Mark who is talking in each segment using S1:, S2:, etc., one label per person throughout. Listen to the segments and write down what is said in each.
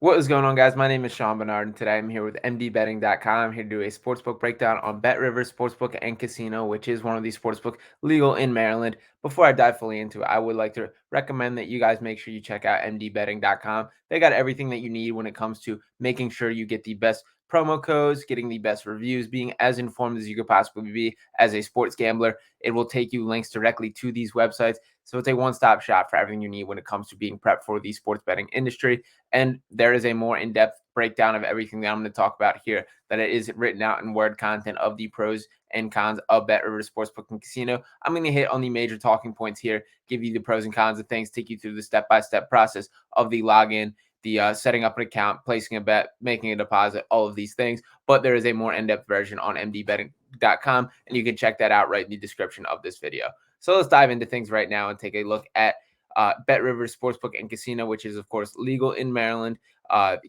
S1: What is going on, guys? My name is Sean Barnard, and today I'm here with MDBetting.com. I'm here to do a sportsbook breakdown on BetRivers Sportsbook and Casino, which is one of these sportsbook legal in Maryland. Before I dive fully into it, I would like to recommend that you guys make sure you check out MDBetting.com. They got everything that you need when it comes to making sure you get the best promo codes, getting the best reviews, being as informed as you could possibly be as a sports gambler. It will take you links directly to these websites. So it's a one-stop shop for everything you need when it comes to being prepped for the sports betting industry. And there is a more in-depth breakdown of everything that I'm going to talk about here, that it is written out in word content of the pros and cons of BetRivers Sportsbook and Casino. I'm going to hit on the major talking points here, give you the pros and cons of things, take you through the step-by-step process of the login, the setting up an account, placing a bet, making a deposit, all of these things. But there is a more in-depth version on mdbetting.com, and you can check that out right in the description of this video. So let's dive into things right now and take a look at BetRivers Sportsbook and Casino, which is, of course, legal in Maryland.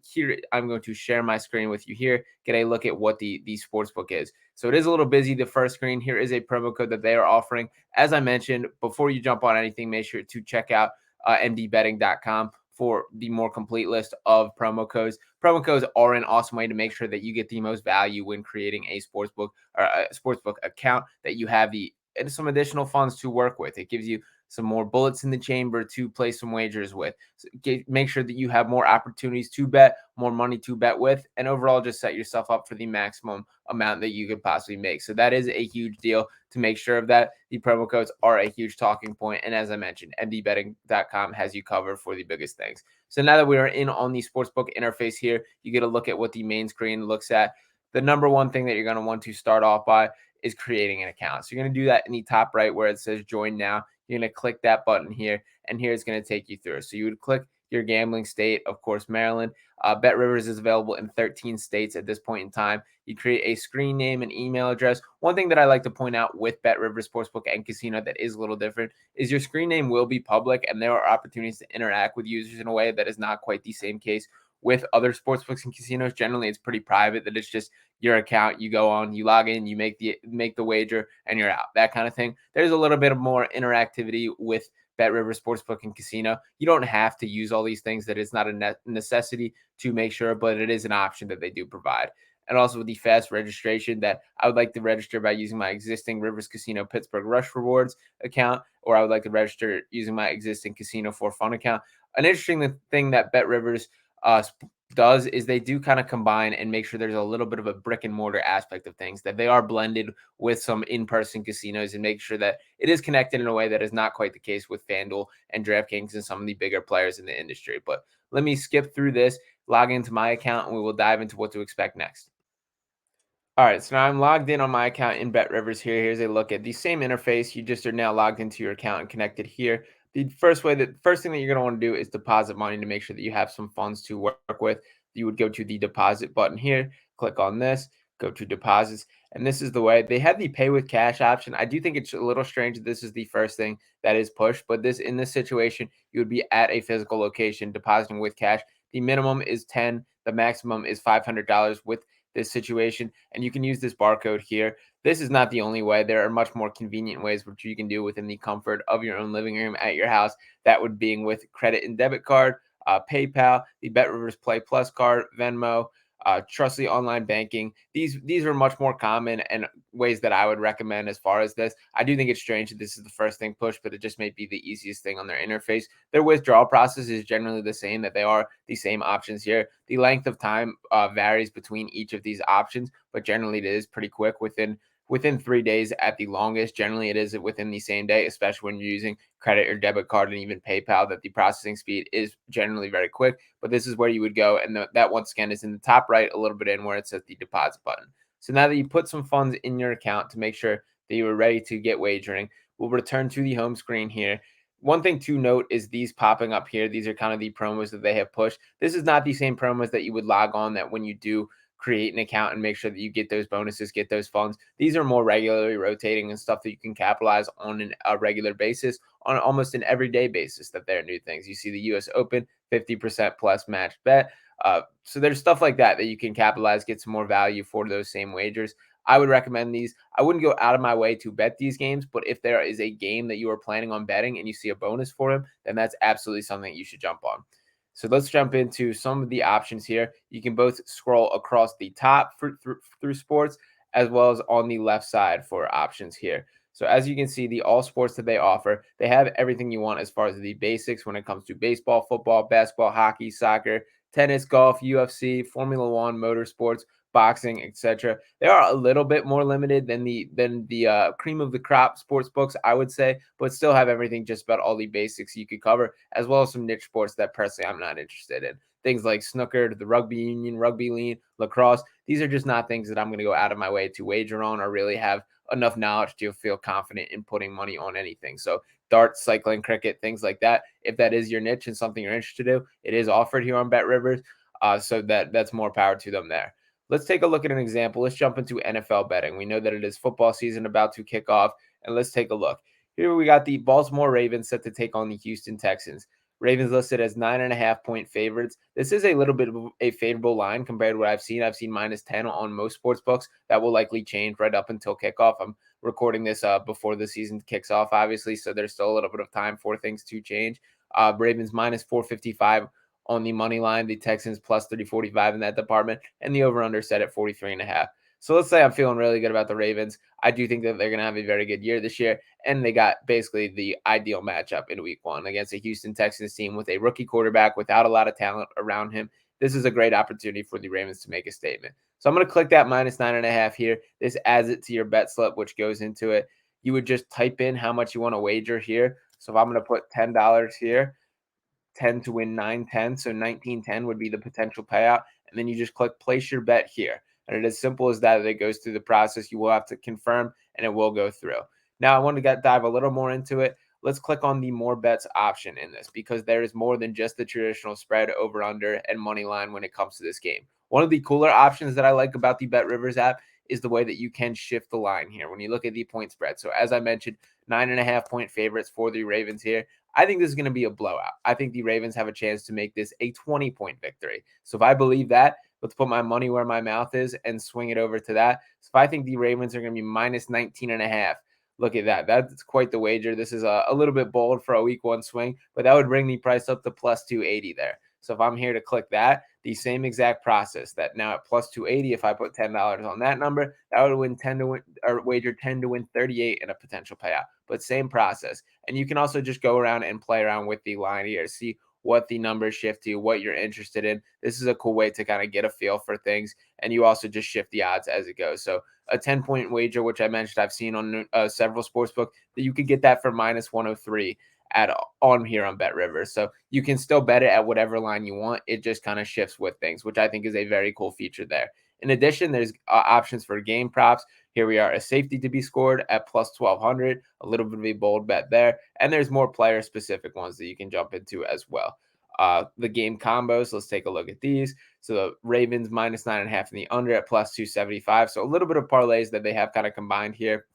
S1: Here, I'm going to share my screen with you here, get a look at what the sportsbook is. So it is a little busy, the first screen. Here is a promo code that they are offering. As I mentioned, before you jump on anything, make sure to check out mdbetting.com for the more complete list of promo codes. Promo codes are an awesome way to make sure that you get the most value when creating a sportsbook or a sportsbook account, that you have and some additional funds to work with. It gives you some more bullets in the chamber to play some wagers with. So make sure that you have more opportunities to bet, more money to bet with, and overall just set yourself up for the maximum amount that you could possibly make. So that is a huge deal to make sure of that. The promo codes are a huge talking point. And as I mentioned, mdbetting.com has you covered for the biggest things. So now that we are in on the sportsbook interface here, you get a look at what the main screen looks at. The number one thing that you're going to want to start off by is creating an account. So you're going to do that in the top right where it says join now. You're going to click that button here, and here it's going to take you through. So you would click your gambling state, of course, Maryland. BetRivers is available in 13 states at this point in time. You create a screen name and email address. One thing that I like to point out with BetRivers Sportsbook and Casino that is a little different is your screen name will be public, and there are opportunities to interact with users in a way that is not quite the same case with other sportsbooks and casinos. Generally, it's pretty private, that it's just your account. You go on, you log in, you make the wager, and you're out. That kind of thing. There's a little bit of more interactivity with BetRivers Sportsbook and Casino. You don't have to use all these things. That is not a necessity to make sure, but it is an option that they do provide. And also with the fast registration, that I would like to register by using my existing Rivers Casino Pittsburgh Rush Rewards account, or I would like to register using my existing Casino for Fun account. An interesting thing that BetRivers does is they do kind of combine and make sure there's a little bit of a brick and mortar aspect of things, that they are blended with some in-person casinos, and make sure that it is connected in a way that is not quite the case with FanDuel and DraftKings and some of the bigger players in the industry. But let me skip through this, log into my account, and we will dive into what to expect next. All right, so now I'm logged in on my account in BetRivers here. Here's a look at the same interface. You just are now logged into your account and connected here. The first thing that you're going to want to do is deposit money to make sure that you have some funds to work with. You would go to the deposit button here, click on this, go to deposits, and this is the way. They have the pay with cash option. I do think it's a little strange that this is the first thing that is pushed, but in this situation, you would be at a physical location depositing with cash. The minimum is 10, the maximum is $500 with this situation, and you can use this barcode here. This is not the only way. There are much more convenient ways which you can do within the comfort of your own living room at your house. That would being with credit and debit card, PayPal, the BetRivers Play Plus card, Venmo, Trustly online banking. These are much more common and ways that I would recommend as far as this. I do think it's strange that this is the first thing pushed, but it just may be the easiest thing on their interface. Their withdrawal process is generally the same, that they are the same options here. The length of time varies between each of these options, but generally it is pretty quick, within 3 days at the longest. Generally, it is within the same day, especially when you're using credit or debit card and even PayPal, that the processing speed is generally very quick. But this is where you would go. And that once again is in the top right, a little bit in where it says the deposit button. So now that you put some funds in your account to make sure that you are ready to get wagering, we'll return to the home screen here. One thing to note is these popping up here. These are kind of the promos that they have pushed. This is not the same promos that you would log on, that when you do create an account and make sure that you get those bonuses, get those funds. These are more regularly rotating and stuff that you can capitalize on a regular basis, on almost an everyday basis, that they're new things. You see the US Open, 50% plus match bet. So there's stuff like that you can capitalize, get some more value for those same wagers. I would recommend these. I wouldn't go out of my way to bet these games, but if there is a game that you are planning on betting and you see a bonus for them, then that's absolutely something you should jump on. So let's jump into some of the options here. You can both scroll across the top through sports as well as on the left side for options here. So as you can see, the all sports that they offer, they have everything you want as far as the basics when it comes to baseball, football, basketball, hockey, soccer, tennis, golf, UFC, Formula One, motorsports, boxing, etc. They are a little bit more limited than the cream of the crop sports books, I would say, but still have everything, just about all the basics you could cover, as well as some niche sports that personally I'm not interested in. Things like snooker, the rugby union, rugby league, lacrosse. These are just not things that I'm going to go out of my way to wager on or really have enough knowledge to feel confident in putting money on anything. So darts, cycling, cricket, things like that. If that is your niche and something you're interested in, it is offered here on BetRivers. So that's more power to them there. Let's take a look at an example. Let's jump into NFL betting. We know that it is football season about to kick off, and let's take a look. Here we got the Baltimore Ravens set to take on the Houston Texans. Ravens listed as 9.5 point favorites. This is a little bit of a favorable line compared to what I've seen. I've seen -10 on most sports books. That will likely change right up until kickoff. I'm recording this before the season kicks off, obviously, so there's still a little bit of time for things to change. Ravens -455 on the money line, the Texans plus 345 in that department, and the over-under set at 43.5. So let's say I'm feeling really good about the Ravens. I do think that they're going to have a very good year this year, and they got basically the ideal matchup in week one against a Houston Texans team with a rookie quarterback without a lot of talent around him. This is a great opportunity for the Ravens to make a statement. So I'm going to click that -9.5 here. This adds it to your bet slip, which goes into it. You would just type in how much you want to wager here. So if I'm going to put $10 here, 10 to win 910. So 1910 would be the potential payout. And then you just click place your bet here. And it is simple as that. It goes through the process. You will have to confirm and it will go through. Now I want to dive a little more into it. Let's click on the more bets option in this because there is more than just the traditional spread, over under, and money line when it comes to this game. One of the cooler options that I like about the BetRivers app is the way that you can shift the line here when you look at the point spread. So as I mentioned, 9.5 point favorites for the Ravens here. I think this is going to be a blowout. I think the Ravens have a chance to make this a 20-point victory. So if I believe that, let's put my money where my mouth is and swing it over to that. So if I think the Ravens are going to be -19.5, look at that. That's quite the wager. This is a little bit bold for a week one swing, but that would bring the price up to plus 280 there. So if I'm here to click that, the same exact process that now at plus 280, if I put $10 on that number, that would win 10 to win or wager 10 to win 38 in a potential payout. But same process. And you can also just go around and play around with the line here, see what the numbers shift to, what you're interested in. This is a cool way to kind of get a feel for things. And you also just shift the odds as it goes. So a 10-point wager, which I mentioned I've seen on several sportsbook, that you could get that for -103 on here on BetRivers. So you can still bet it at whatever line you want. It just kind of shifts with things, which I think is a very cool feature there. In addition, there's options for game props. Here we are, a safety to be scored at plus 1200, a little bit of a bold bet there. And there's more player specific ones that you can jump into as well. The game combos, let's take a look at these. So the Ravens -9.5 in the under at plus 275. So a little bit of parlays that they have kind of combined here.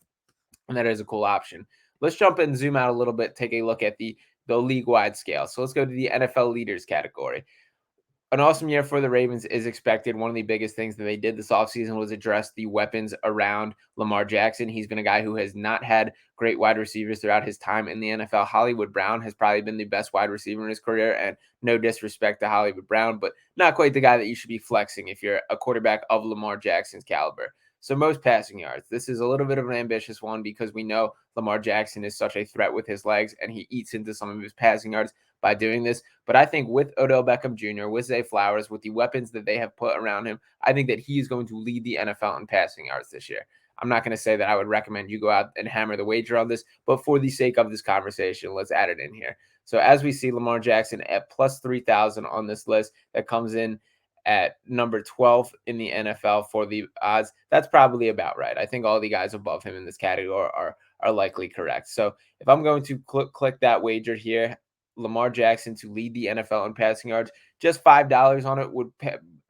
S1: And that is a cool option. Let's jump and zoom out a little bit, take a look at the league wide scale. So let's go to the NFL leaders category. An awesome year for the Ravens is expected. One of the biggest things that they did this offseason was address the weapons around Lamar Jackson. He's been a guy who has not had great wide receivers throughout his time in the NFL. Hollywood Brown has probably been the best wide receiver in his career, and no disrespect to Hollywood Brown, but not quite the guy that you should be flexing if you're a quarterback of Lamar Jackson's caliber. So most passing yards. This is a little bit of an ambitious one because we know Lamar Jackson is such a threat with his legs, and he eats into some of his passing yards by doing this. But I think with Odell Beckham Jr., with Zay Flowers, with the weapons that they have put around him, I think that he's going to lead the NFL in passing yards this year. I'm not going to say that I would recommend you go out and hammer the wager on this, but for the sake of this conversation, let's add it in here. So as we see Lamar Jackson at plus 3,000 on this list, that comes in at number 12 in the NFL for the odds. That's probably about right. I think all the guys above him in this category are likely correct. So if I'm going to click that wager here, Lamar Jackson to lead the NFL in passing yards, just $5 on it would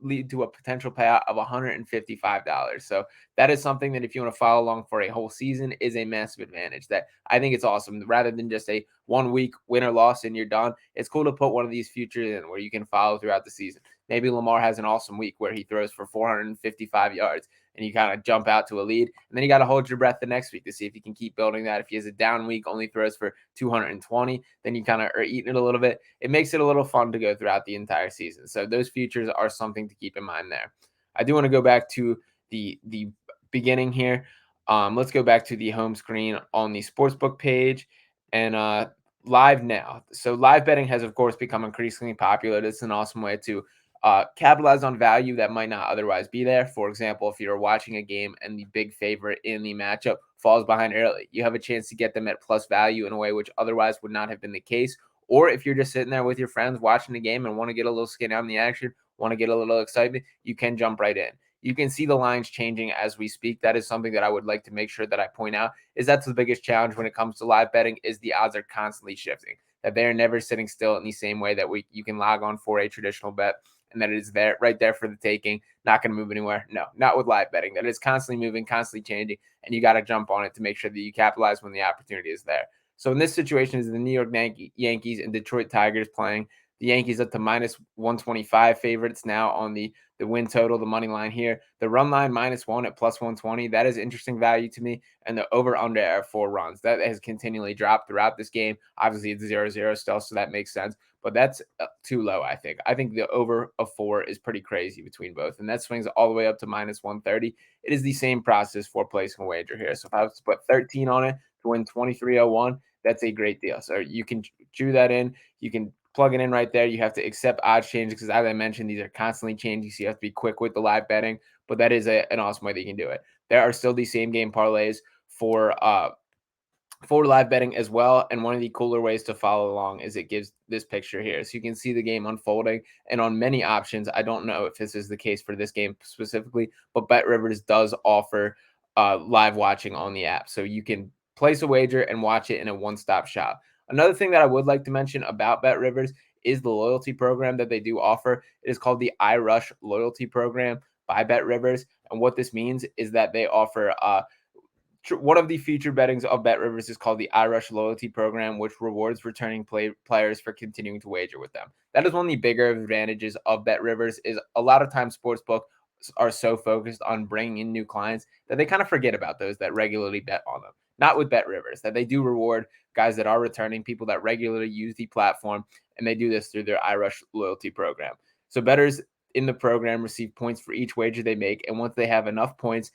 S1: lead to a potential payout of $155. So that is something that if you want to follow along for a whole season is a massive advantage that I think it's awesome rather than just a 1 week, win or loss, and you're done. It's cool to put one of these futures in where you can follow throughout the season. Maybe Lamar has an awesome week where he throws for 455 yards and you kind of jump out to a lead. And then you got to hold your breath the next week to see if you can keep building that. If he has a down week, only throws for 220, then you kind of are eating it a little bit. It makes it a little fun to go throughout the entire season. So those futures are something to keep in mind there. I do want to go back to the beginning here. Let's go back to the home screen on the sportsbook page and live now. So live betting has, of course, become increasingly popular. It's an awesome way to capitalize on value that might not otherwise be there. For example, if you're watching a game and the big favorite in the matchup falls behind early, you have a chance to get them at plus value in a way which otherwise would not have been the case. Or if you're just sitting there with your friends watching the game and want to get a little skin out in the action, want to get a little excitement, you can jump right in. You can see the lines changing as we speak. That is something that I would like to make sure that I point out, is that's the biggest challenge when it comes to live betting, is the odds are constantly shifting, that they're never sitting still in the same way that you can log on for a traditional bet and that it is there right there for the taking, not going to move anywhere. No, not with live betting. That is constantly moving, constantly changing, and you got to jump on it to make sure that you capitalize when the opportunity is there. So in this situation is the New York Yankees and Detroit Tigers playing. The Yankees up to minus 125 favorites now on the win total, the money line here. The run line -1 at plus 120. That is interesting value to me. And the over-under at 4 runs. That has continually dropped throughout this game. Obviously, it's 0-0 still, so that makes sense. But that's too low, I think. I think the over of 4 is pretty crazy between both. And that swings all the way up to minus 130. It is the same process for placing a wager here. So if I was to put 13 on it to win 23.01, that's a great deal. So you can chew that in. You can plug it in right there. You have to accept odds changes because, as I mentioned, these are constantly changing. So you have to be quick with the live betting. But that is an awesome way that you can do it. There are still these same game parlays for live betting as well. And one of the cooler ways to follow along is it gives this picture here. So you can see the game unfolding. And on many options, I don't know if this is the case for this game specifically, but BetRivers does offer live watching on the app. So you can place a wager and watch it in a one-stop shop. Another thing that I would like to mention about BetRivers is the loyalty program that they do offer. It is called the iRush loyalty program by BetRivers. And what this means is that they offer one of the featured bettings of BetRivers is called the iRush loyalty program, which rewards returning players for continuing to wager with them. That is one of the bigger advantages of BetRivers. Is a lot of times sportsbook are so focused on bringing in new clients that they kind of forget about those that regularly bet on them. Not with BetRivers, that they do reward guys that are returning, people that regularly use the platform, and they do this through their iRush loyalty program. So bettors in the program receive points for each wager they make, and once they have enough points,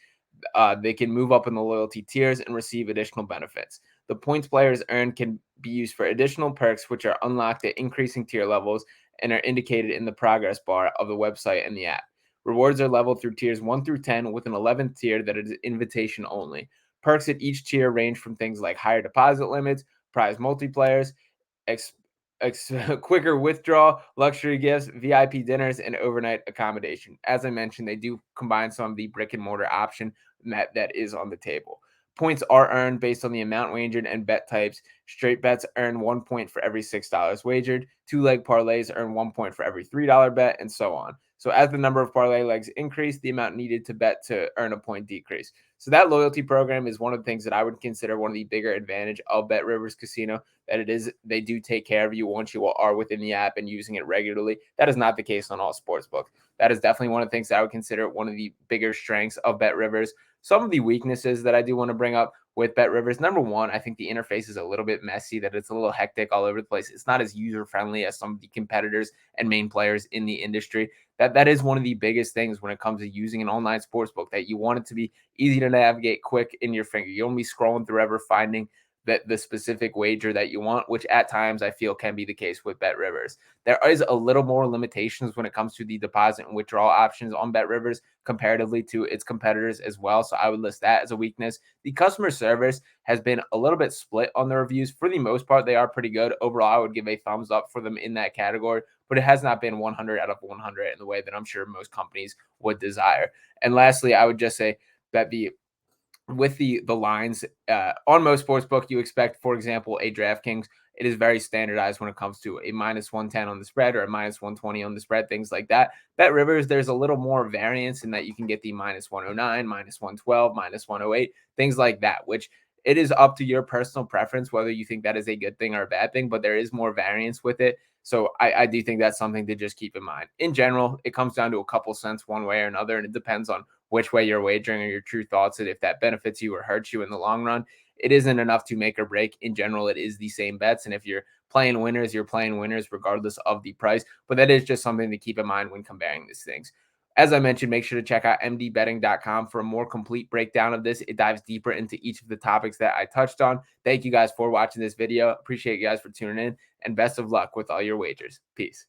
S1: they can move up in the loyalty tiers and receive additional benefits. The points players earn can be used for additional perks, which are unlocked at increasing tier levels and are indicated in the progress bar of the website and the app. Rewards are leveled through tiers 1 through 10 with an 11th tier that is invitation only. Perks at each tier range from things like higher deposit limits, prize multiplayers, quicker withdrawal, luxury gifts, VIP dinners, and overnight accommodation. As I mentioned, they do combine some of the brick and mortar option that is on the table. Points are earned based on the amount wagered and bet types. Straight bets earn 1 point for every $6 wagered. 2-leg parlays earn 1 point for every $3 bet, and so on. So as the number of parlay legs increase, the amount needed to bet to earn a point decrease. So that loyalty program is one of the things that I would consider one of the bigger advantage of BetRivers Casino, that it is, they do take care of you once you are within the app and using it regularly. That is not the case on all sportsbooks. That is definitely one of the things that I would consider one of the bigger strengths of BetRivers. Some of the weaknesses that I do want to bring up with BetRivers, number one, I think the interface is a little bit messy, that it's a little hectic all over the place. It's not as user-friendly as some of the competitors and main players in the industry. That is one of the biggest things when it comes to using an online sportsbook, that you want it to be easy to navigate, quick in your finger. You don't be scrolling through ever finding the specific wager that you want, which at times I feel can be the case with BetRivers. There is a little more limitations when it comes to the deposit and withdrawal options on BetRivers comparatively to its competitors as well. So I would list that as a weakness. The customer service has been a little bit split on the reviews. For the most part, they are pretty good. Overall, I would give a thumbs up for them in that category, but it has not been 100 out of 100 in the way that I'm sure most companies would desire. And lastly, I would just say that with the lines on most sportsbook, you expect, for example, a DraftKings, it is very standardized when it comes to a minus 110 on the spread or a minus 120 on the spread, things like that. BetRivers, there's a little more variance in that you can get the minus 109, minus 112, minus 108, things like that, which it is up to your personal preference whether you think that is a good thing or a bad thing, but there is more variance with it. So I do think that's something to just keep in mind. In general, it comes down to a couple cents one way or another, and it depends on which way you're wagering or your true thoughts, and if that benefits you or hurts you in the long run. It isn't enough to make or break. In general, it is the same bets, and if you're playing winners, you're playing winners regardless of the price. But that is just something to keep in mind when comparing these things. As I mentioned, make sure to check out mdbetting.com for a more complete breakdown of this. It dives deeper into each of the topics that I touched on. Thank you guys for watching this video. Appreciate you guys for tuning in, and best of luck with all your wagers. Peace.